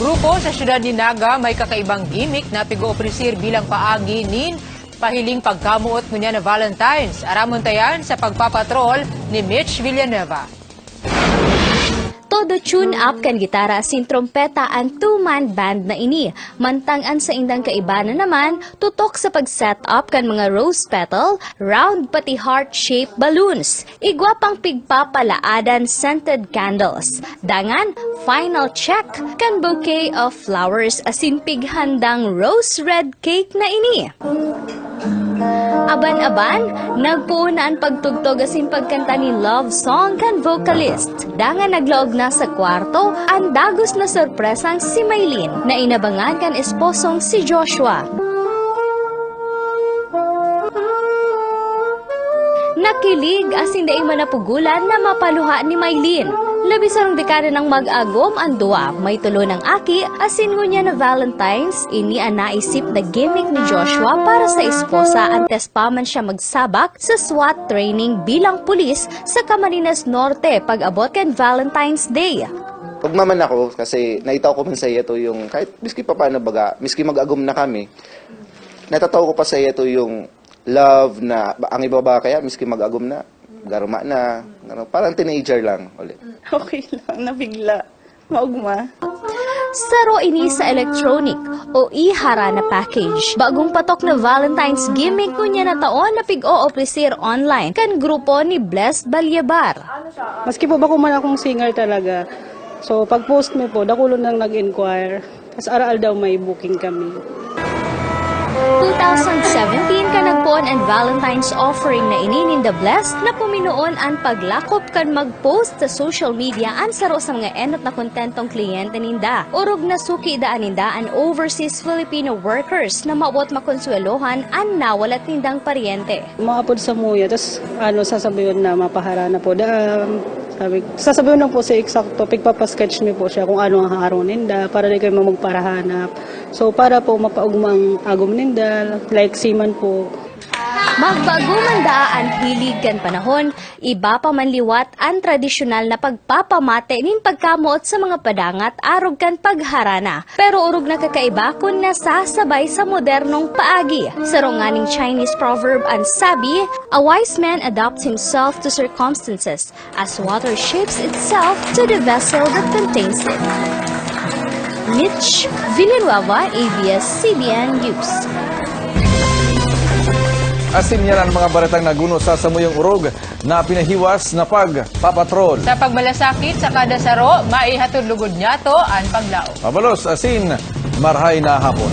grupo sa siyudad ni Naga may kakaibang gimmick na pigo-opresir bilang paagi nin pahiling pagkamuot ngunya na Valentine's. Aramon tayan sa pagpapatrol ni Mitch Villanueva. Todo tune-up kan gitara asin trompeta ang two-man band na ini. Mantangan sa indang kaibanan naman, tutok sa pag-set up kan mga rose petal, round pati heart-shaped balloons. Igwa pang pigpapalaadan scented candles. Dangan, final check kan bouquet of flowers asin pighandang rose red cake na ini. Aban-aban, nagpuunaan pagtugtog asin pagkanta ni love song kan vocalist. Dangan naglaog na sa kwarto, ang dagos na sorpresang si Maylin na inabangan kan esposong si Joshua. Nakilig asin daing manapugulan na mapaluha ni Maylin. Labis ang dekada ng mag-agom ang duwa, may tulo ng aki, asin ngunya na Valentine's, ini ang naisip na gimmick ni Joshua para sa esposa antes pa man siya magsabak sa SWAT training bilang pulis sa Camarines Norte pag-abot kan Valentine's Day. Pagmaman ako kasi naitaw ko man sa iyo to yung kahit miski pa paano baga, miski mag-agom na kami, natataw ko pa sa iyo to yung love na ang iba ba kaya miski mag-agom na, garuma na, parang teenager lang ulit. Okay lang, nabigla. Maugma. Saro ini sa electronic o ihara na package. Bagong patok na Valentine's gimmick kunya na taon na pig-o-opresir online kan grupo ni Blessed Balyabar. Maski po ba man akong singer talaga. So pag-post mo po, dakulo nang nag-inquire. Tapos araal daw may booking kami. 2017 ka nagpoon ang Valentine's offering na inin the Blessed na puminuon ang paglakop kan mag-post sa social media ang saro sa mga enot na kontentong kliyente ninda. Urog na suki daan ninda ang overseas Filipino workers na maabot makonsuelohan ang nawalat nindang paryente. Maapod sa muya, tapos sasabihin na mapahara na po. Sasabihin lang po sa exact topic, papasketch niyo po siya kung ano ang araw ninda para di kayo magparahanap. So para po mapaugmang agom ninda, like seaman po. Magbaguman daan hilig kan panahon, iba pa man liwat ang tradisyonal na pagpapamate nin pagkamuot sa mga padangat arog kan pagharana. Pero urog na kakaiba kung nasasabay sa modernong paagi. Sa ronganing Chinese proverb ang sabi, a wise man adapts himself to circumstances as water shapes itself to the vessel that contains it. Mitch Villanueva, ABS-CBN News. Asin yan ang mga baretang naguno sa samuyang urog na pinahiwas na pagpapatrol. Sa pagmalasakit sa kada saro, maihatod lugod niya to ang paglao. Mabalos, asin, marhay na hapon.